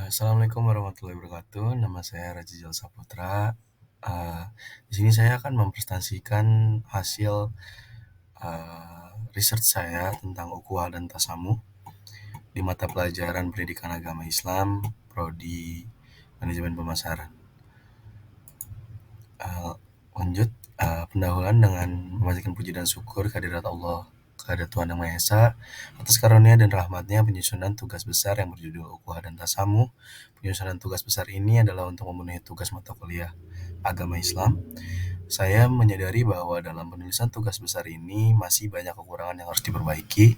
Assalamualaikum warahmatullahi wabarakatuh. Nama saya Rajijal Saputra. Eee, di sini saya akan mempresentasikan hasil, research saya tentang ukhuwah dan tasamuh di mata pelajaran Pendidikan Agama Islam, prodi Manajemen Pemasaran. Eee, lanjut, pendahuluan dengan memanjatkan puji dan syukur kehadirat Allah, kehadirat Tuhan Yang Maha Esa, atas karunia dan rahmatnya penyusunan tugas besar yang berjudul Ukhuwah dan Tasamuh. Penyusunan tugas besar ini adalah untuk memenuhi tugas mata kuliah Agama Islam. Saya menyadari bahwa dalam penulisan tugas besar ini masih banyak kekurangan yang harus diperbaiki.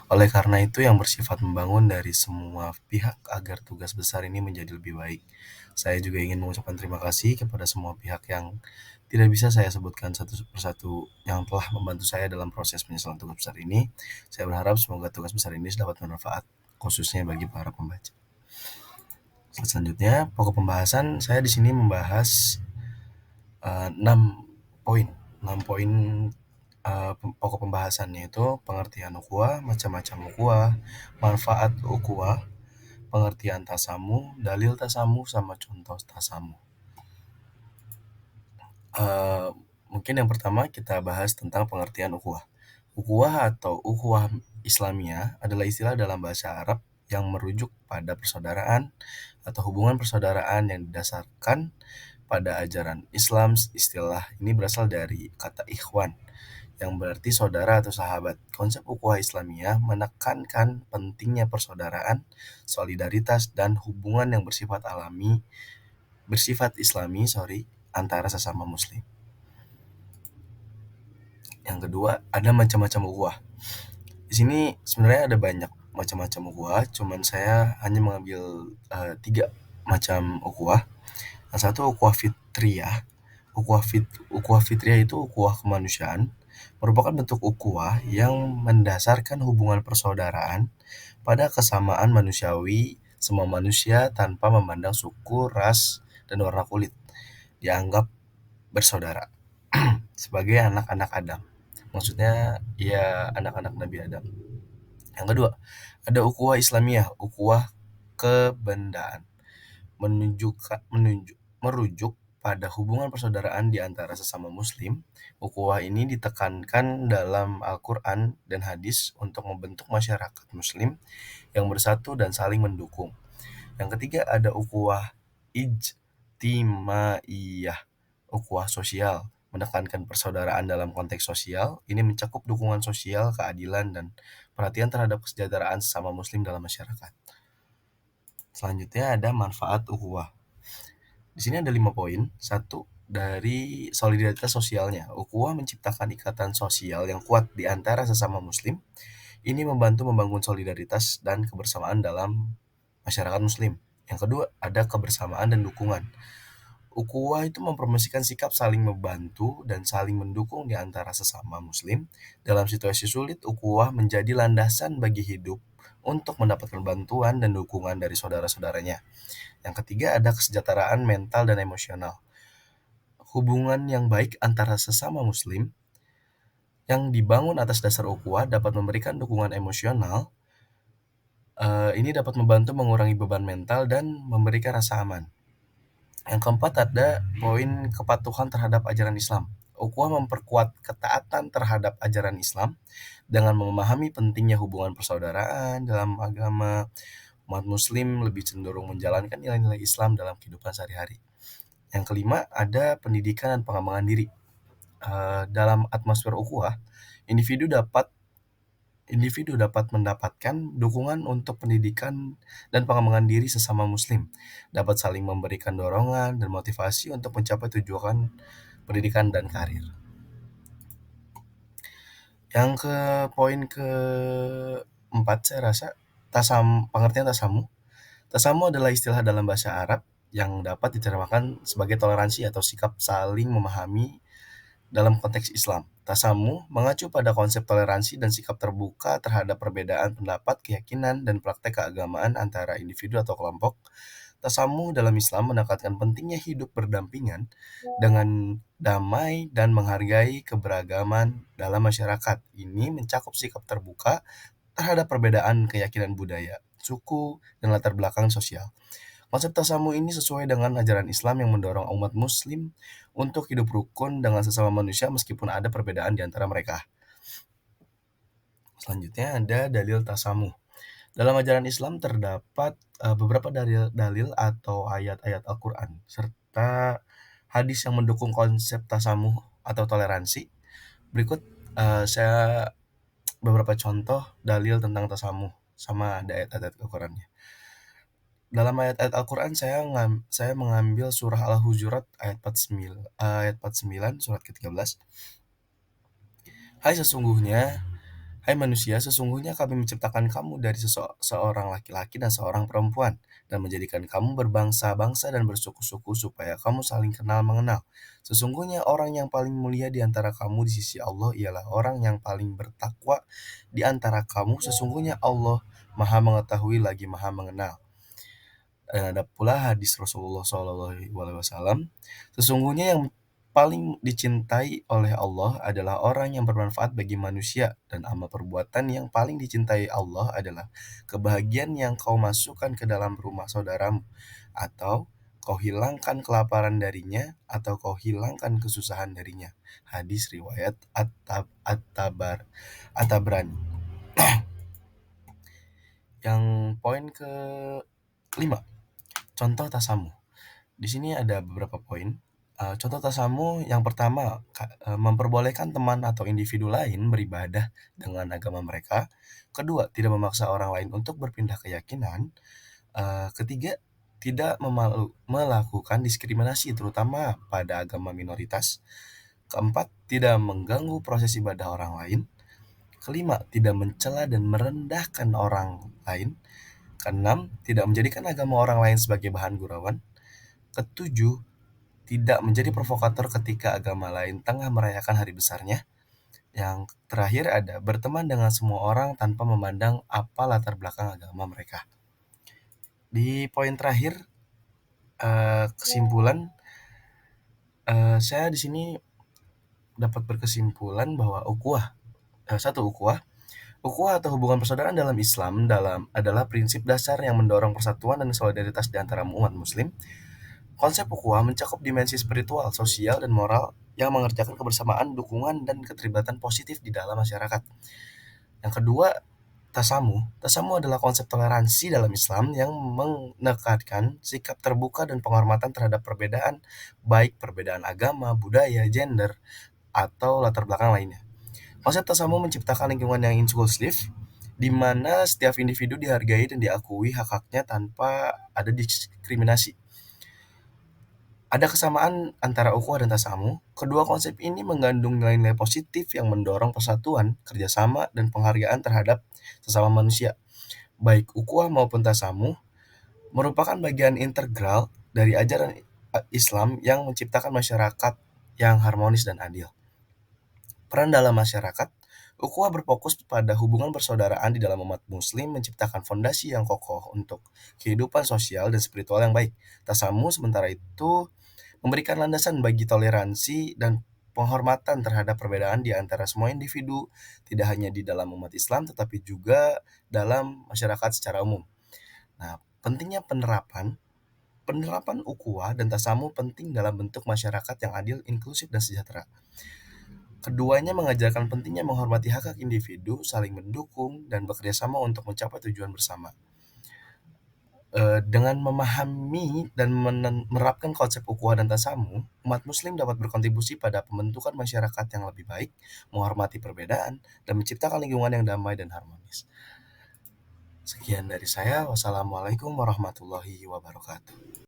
Oleh karena itu yang bersifat membangun dari semua pihak agar tugas besar ini menjadi lebih baik. Saya juga ingin mengucapkan terima kasih kepada semua pihak yang tidak bisa saya sebutkan satu persatu yang telah membantu saya dalam proses penyusunan tugas besar ini. Saya berharap semoga tugas besar ini dapat bermanfaat, khususnya bagi para pembaca. Selanjutnya, pokok pembahasan saya di sini membahas 6 poin. 6 poin pokok pembahasannya itu pengertian ukhuwah, macam-macam ukhuwah, manfaat ukhuwah, pengertian tasamuh, dalil tasamuh, sama contoh tasamuh. Mungkin yang pertama kita bahas tentang pengertian ukhuwah. Ukhuwah atau ukhuwah Islamiyah adalah istilah dalam bahasa Arab yang merujuk pada persaudaraan atau hubungan persaudaraan yang didasarkan pada ajaran Islam. Istilah ini berasal dari kata ikhwan yang berarti saudara atau sahabat. Konsep ukhuwah Islamiyah menekankan pentingnya persaudaraan, solidaritas, dan hubungan yang bersifat islami, antara sesama muslim. Yang kedua, ada macam-macam ukhuwah. Di sini sebenarnya ada banyak macam-macam ukhuwah, cuman saya hanya mengambil 3 macam ukhuwah. Yang satu ukhuwah fitriyah. Ukhuwah fitriyah itu ukhuwah kemanusiaan, merupakan bentuk ukhuwah yang mendasarkan hubungan persaudaraan pada kesamaan manusiawi semua manusia tanpa memandang suku, ras, dan warna kulit. Dianggap bersaudara sebagai anak-anak Adam. Maksudnya ya anak-anak Nabi Adam. Yang kedua, ada ukhuwah Islamiyah, ukhuwah kebendaan, merujuk pada hubungan persaudaraan di antara sesama muslim. Ukhuwah ini ditekankan dalam Al-Quran dan hadis untuk membentuk masyarakat muslim yang bersatu dan saling mendukung. Yang ketiga, ada ukhuwah ijtimaiyah, ukhuwah sosial, menekankan persaudaraan dalam konteks sosial. Ini mencakup dukungan sosial, keadilan, dan perhatian terhadap kesejahteraan sesama muslim dalam masyarakat. Selanjutnya ada manfaat ukhuwah. Di sini ada 5 poin. 1, dari solidaritas sosialnya. Ukhuwah menciptakan ikatan sosial yang kuat di antara sesama muslim. Ini membantu membangun solidaritas dan kebersamaan dalam masyarakat muslim. Yang kedua, ada kebersamaan dan dukungan. Ukhuwah itu mempromosikan sikap saling membantu dan saling mendukung di antara sesama muslim. Dalam situasi sulit, ukhuwah menjadi landasan bagi hidup untuk mendapatkan bantuan dan dukungan dari saudara-saudaranya. Yang ketiga, ada kesejahteraan mental dan emosional. Hubungan yang baik antara sesama muslim yang dibangun atas dasar ukhuwah dapat memberikan dukungan emosional. Ini dapat membantu mengurangi beban mental dan memberikan rasa aman. Yang keempat, ada poin kepatuhan terhadap ajaran Islam. Ukhuwah memperkuat ketaatan terhadap ajaran Islam dengan memahami pentingnya hubungan persaudaraan dalam agama. Umat muslim lebih cenderung menjalankan nilai-nilai Islam dalam kehidupan sehari-hari. Yang kelima, ada pendidikan dan pengembangan diri. Dalam atmosfer ukhuwah, individu dapat mendapatkan dukungan untuk pendidikan dan pengembangan diri sesama muslim, dapat saling memberikan dorongan dan motivasi untuk mencapai tujuan pendidikan dan karir. Yang ke poin keempat, saya rasa pengertian tasamuh. Tasamuh adalah istilah dalam bahasa Arab yang dapat diterjemahkan sebagai toleransi atau sikap saling memahami dalam konteks Islam. Tasamuh mengacu pada konsep toleransi dan sikap terbuka terhadap perbedaan pendapat, keyakinan, dan praktek keagamaan antara individu atau kelompok. Tasamuh dalam Islam menekankan pentingnya hidup berdampingan dengan damai dan menghargai keberagaman dalam masyarakat. Ini mencakup sikap terbuka terhadap perbedaan keyakinan budaya, suku, dan latar belakang sosial. Konsep tasamu ini sesuai dengan ajaran Islam yang mendorong umat muslim untuk hidup rukun dengan sesama manusia meskipun ada perbedaan di antara mereka. Selanjutnya ada dalil tasamu. Dalam ajaran Islam terdapat beberapa dalil atau ayat-ayat Al-Quran serta hadis yang mendukung konsep tasamuh atau toleransi. Berikut saya beberapa contoh dalil tentang tasamuh sama ada ayat-ayat Al-Qurannya. Dalam ayat-ayat Al-Quran saya mengambil surah Al-Hujurat ayat 49 surat ke-13. Hai sesungguhnya Hai manusia, sesungguhnya kami menciptakan kamu dari seorang laki-laki dan seorang perempuan, dan menjadikan kamu berbangsa-bangsa dan bersuku-suku supaya kamu saling kenal mengenal. Sesungguhnya orang yang paling mulia di antara kamu di sisi Allah ialah orang yang paling bertakwa di antara kamu. Sesungguhnya Allah Maha Mengetahui lagi Maha Mengenal. Dan ada pula hadis Rasulullah SAW, sesungguhnya yang paling dicintai oleh Allah adalah orang yang bermanfaat bagi manusia, dan amal perbuatan yang paling dicintai Allah adalah kebahagiaan yang kau masukkan ke dalam rumah saudaramu, atau kau hilangkan kelaparan darinya, atau kau hilangkan kesusahan darinya. Hadis riwayat At-Tabrani. Yang poin ke-5, contoh tasamu. Di sini ada beberapa poin. Contoh tasamu yang pertama, memperbolehkan teman atau individu lain beribadah dengan agama mereka. Kedua, tidak memaksa orang lain untuk berpindah keyakinan. Ketiga, tidak melakukan diskriminasi terutama pada agama minoritas. Keempat, tidak mengganggu proses ibadah orang lain. Kelima, tidak mencela dan merendahkan orang lain. Keenam, tidak menjadikan agama orang lain sebagai bahan gurauan. Ketujuh, tidak menjadi provokator ketika agama lain tengah merayakan hari besarnya. Yang terakhir ada berteman dengan semua orang tanpa memandang apa latar belakang agama mereka. Di poin terakhir, kesimpulan, saya di sini dapat berkesimpulan bahwa ukhuwah atau hubungan persaudaraan dalam Islam adalah prinsip dasar yang mendorong persatuan dan solidaritas di antara umat muslim. Konsep ukhuwah mencakup dimensi spiritual, sosial, dan moral yang mengerjakan kebersamaan, dukungan, dan keterlibatan positif di dalam masyarakat. Yang kedua, tasamu. Tasamu adalah konsep toleransi dalam Islam yang menekankan sikap terbuka dan penghormatan terhadap perbedaan, baik perbedaan agama, budaya, gender, atau latar belakang lainnya. Konsep tasamu menciptakan lingkungan yang inklusif, di mana setiap individu dihargai dan diakui hak-haknya tanpa ada diskriminasi. Ada kesamaan antara ukhuwah dan tasamu. Kedua konsep ini mengandung nilai-nilai positif yang mendorong persatuan, kerjasama, dan penghargaan terhadap sesama manusia. Baik ukhuwah maupun tasamu merupakan bagian integral dari ajaran Islam yang menciptakan masyarakat yang harmonis dan adil. Peran dalam masyarakat, ukhuwah berfokus pada hubungan persaudaraan di dalam umat muslim, menciptakan fondasi yang kokoh untuk kehidupan sosial dan spiritual yang baik. Tasamu sementara itu memberikan landasan bagi toleransi dan penghormatan terhadap perbedaan di antara semua individu, tidak hanya di dalam umat Islam tetapi juga dalam masyarakat secara umum. Nah, pentingnya penerapan ukhuwah dan tasamu penting dalam bentuk masyarakat yang adil, inklusif, dan sejahtera. Keduanya mengajarkan pentingnya menghormati hak-hak individu, saling mendukung, dan bekerja sama untuk mencapai tujuan bersama. Dengan memahami dan menerapkan konsep ukhuwah dan tasamu, umat muslim dapat berkontribusi pada pembentukan masyarakat yang lebih baik, menghormati perbedaan, dan menciptakan lingkungan yang damai dan harmonis. Sekian dari saya. Wassalamualaikum warahmatullahi wabarakatuh.